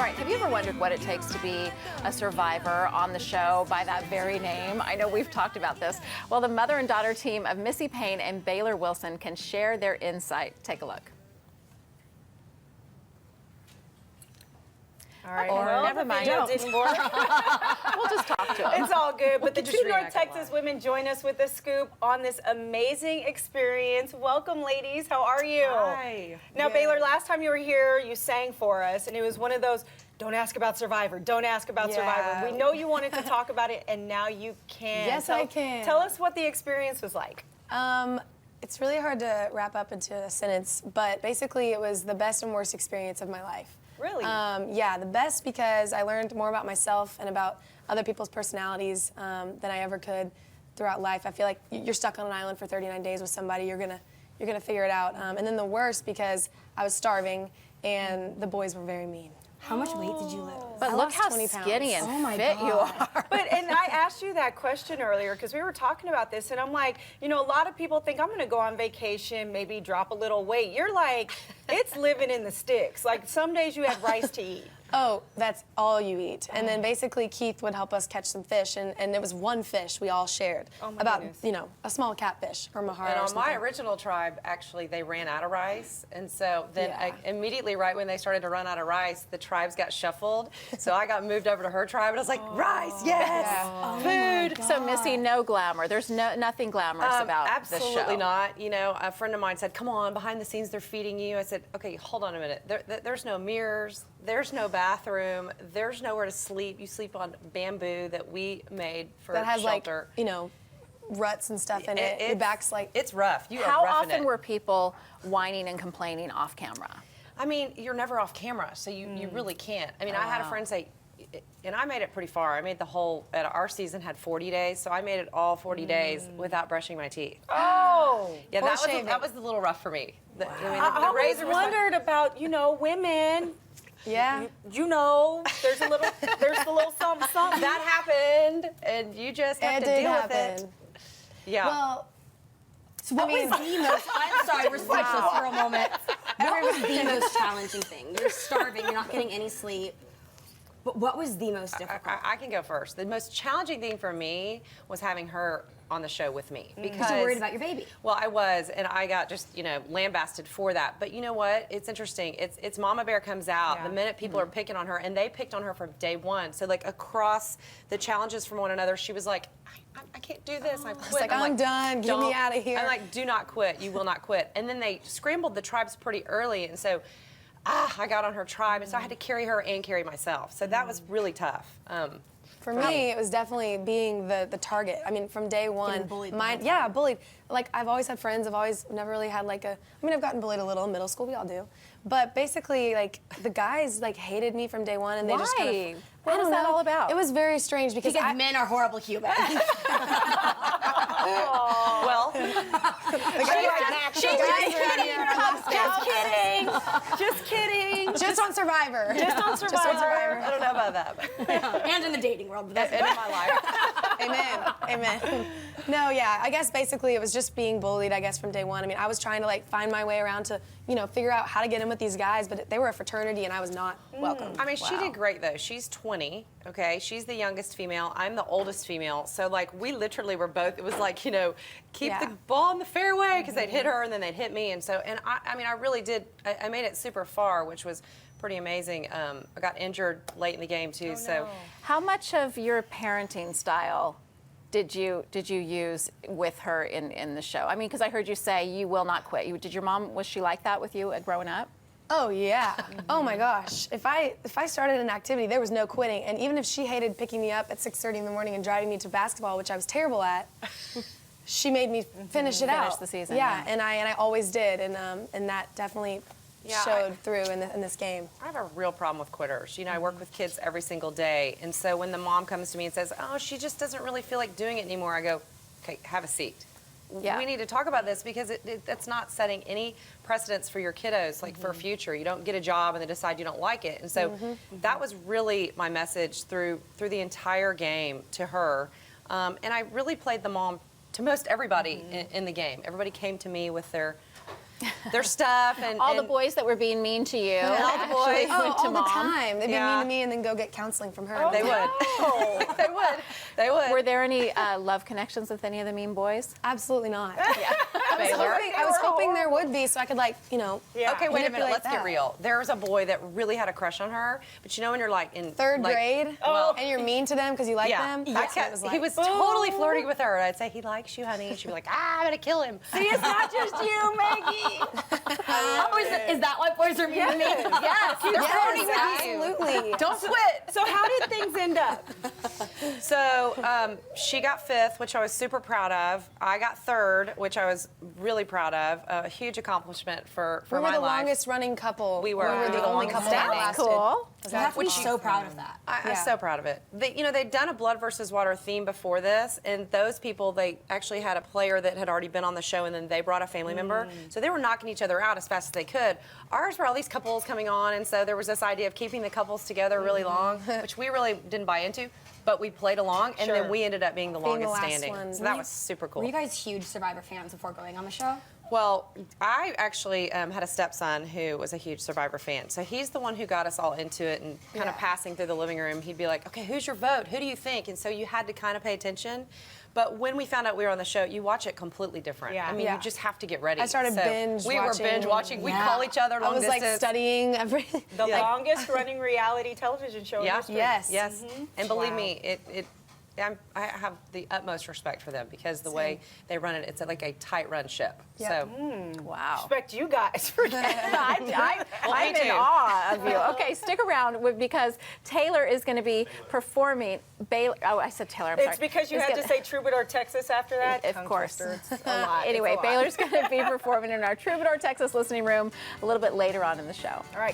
right, have you ever wondered what it takes to be a survivor on the show by that very name? I know we've talked about this. Well, the mother and daughter team of Missy Payne and Baylor Wilson can share their insight. Take a look. All right. Or well, never mind. Didn't work. We'll just talk to them. It's all good. But the two North reenact it Texas live. women join us with a scoop on this amazing experience. Welcome, ladies. How are you? Hi. Now, Good. Baylor, last time you were here, you sang for us, and it was one of those, don't ask about Survivor, don't ask about Survivor. We know you wanted to talk about it, and now you can. Yes, I can. Tell us what the experience was like. It's really hard to wrap up into a sentence, but basically it was the best and worst experience of my life. Really? Yeah, the best because I learned more about myself and about other people's personalities than I ever could throughout life. I feel like you're stuck on an island for 39 days with somebody. You're gonna figure it out. And then the worst because I was starving and the boys were very mean. How much weight did you lose? But I look lost how 20 pounds. skinny and Oh my fit you God. are. And I asked you that question earlier because we were talking about this, and I'm like, you know, a lot of people think I'm going to go on vacation, maybe drop a little weight. You're like, it's living in the sticks. Like some days you had rice to eat. Oh, that's all you eat. And then basically Keith would help us catch some fish, and it was one fish we all shared. Oh my about, goodness. you know, a small catfish or mahara And or on something. my original tribe, actually, they ran out of rice. And so then Yeah. immediately right when they started to run out of rice, the tribes got shuffled. So I got moved over to her tribe, and I was like, rice, yes, food. So, Missy, no glamour. There's nothing glamorous about the show. Absolutely not. You know, a friend of mine said, come on, behind the scenes, they're feeding you. I said, okay, hold on a minute. There's no mirrors. There's no bathroom. There's nowhere to sleep. You sleep on bamboo that we made for that has shelter. like, you know, ruts and stuff in it. Your back's like... It's rough. You How are roughing often it. were people whining and complaining off camera? I mean, you're never off camera, so you really can't. I mean, I had a wow. friend say, and I made it pretty far. I made the whole, our season had 40 days, so I made it all 40 days without brushing my teeth. Oh. Yeah, Or that shaving. was a little rough for me. I mean, I the always razor was like- wondered about, you know, women. Yeah. You know, there's the little something, something. that happened, and you just have It to did deal happen. with it. Yeah. Well, So what was the most, I'm sorry, we're speechless for a moment. What was the most challenging thing? You're starving, you're not getting any sleep. But what was the most difficult? I can go first. The most challenging thing for me was having her on the show with me because you're worried about your baby. Well, I was, and I got just lambasted for that. But you know what? It's interesting. It's Mama Bear comes out Yeah. the minute people are picking on her, and they picked on her from day one. So like across the challenges from one another, she was like, I can't do this. I quit. like, I'm done. Get me "Don't." outta here. I'm like, do not quit. You will not quit. And then they scrambled the tribes pretty early, and so. I got on her tribe, and so I had to carry her and carry myself. So that was really tough. for me, it was definitely being the target. I mean, from day one. Getting bullied the whole time. Yeah, bullied. Like, I've always had friends. I've always never really had like a... I mean, I've gotten bullied a little in middle school. We all do. But basically, like, the guys, like, hated me from day one, and they just kind Why? of... What I was don't that know. all about? It was very strange because Because men are horrible humans. Well, Just kidding. just on Survivor. Just on Survivor. I don't know about that. But And in the dating world, but that's in my life. Amen. Amen. No, yeah, I guess basically it was just being bullied, I guess, from day one. I mean, I was trying to, like, find my way around to, you know, figure out how to get in with these guys, but they were a fraternity and I was not welcome. I mean, she did great, though. She's 20, okay? She's the youngest female. I'm the oldest female. So, like, we literally were both, it was like, keep Yeah. the ball in the fairway, because they'd hit her and then they'd hit me. And so, I mean, I really did, I made it super far, which was pretty amazing. I got injured late in the game, too, so. How much of your parenting style did you use with her in the show? I mean, because I heard you say you will not quit. Did your mom, was she like that with you growing up? Oh yeah. Oh my gosh. If I started an activity, there was no quitting. And even if she hated picking me up at 6:30 in the morning and driving me to basketball, which I was terrible at, she made me finish it out. Finish the season, Yeah, yeah. and I always did, and that definitely Yeah, showed through in this game. I have a real problem with quitters. You know, I work with kids every single day. And so when the mom comes to me and says, oh, she just doesn't really feel like doing it anymore, I go, okay, have a seat. Yeah. We need to talk about this because that's not setting any precedents for your kiddos, like for future. You don't get a job and then decide you don't like it. And so that was really my message through the entire game to her. And I really played the mom to most everybody in the game. Everybody came to me with their their stuff and All the and- boys that were being mean to you. all the boys. actually Oh, went to all the Mom. time. They'd be Yeah. mean to me and then go get counseling from her. They would. They would. They would. Were there any love connections with any of the mean boys? Absolutely not. Yeah. Baylor. I was hoping there would be, so I could Yeah. Okay, wait a minute. manipulate Let's get that. real. There was a boy that really had a crush on her, but you know when you're like in Third like, grade, well, and you're mean to them because you like yeah, them. I That's what it kept, was like. he was totally flirting with her. I'd say he likes you, honey, and she'd be like, I'm gonna kill him. See, it's not just you, Maggie. Oh, is that why boys are mean to me? Yes, they're flirting Yes, with you. absolutely. Don't quit. So how did things end up? So she got 5th, which I was super proud of. I got 3rd, which I was really proud of. A huge accomplishment for We were my the life. longest running couple. We were. We were the The only longest couple that standing. lasted. Cool. You have to be so proud of that. I'm Yeah. so proud of it. They'd done a blood versus water theme before this, and those people, they actually had a player that had already been on the show, and then they brought a family member. So they were knocking each other out as fast as they could. Ours were all these couples coming on, and so there was this idea of keeping the couples together really long, which we really didn't buy into, but we played along, and Sure. then we ended up being the longest last standing. one. So that was super cool. Were you guys huge Survivor fans before going on the show? Well, I actually had a stepson who was a huge Survivor fan. So he's the one who got us all into it and kind of passing through the living room. He'd be like, okay, who's your vote? Who do you think? And so you had to kind of pay attention. But when we found out we were on the show, you watch it completely different. Yeah. I mean, Yeah. you just have to get ready. I started binge We were watching. binge watching. We'd Yeah. call each other long I was like distance. studying everything. The longest running reality television show in Yeah. history. Yes. Yes. And believe Wow. me, I have the utmost respect for them because the way they run it, it's like a tight run ship. Yeah. So Wow. Respect you guys for that. I'm me in too. awe of you. Okay, stick around because Taylor is going to be performing Baylor. Oh, I said Taylor. I'm sorry. It's because you Is had to gonna- say Troubadour, Texas after that? Of Tongue course. twister. It's a lot. Anyway, It's a lot. Baylor's going to be performing in our Troubadour, Texas listening room a little bit later on in the show. All right.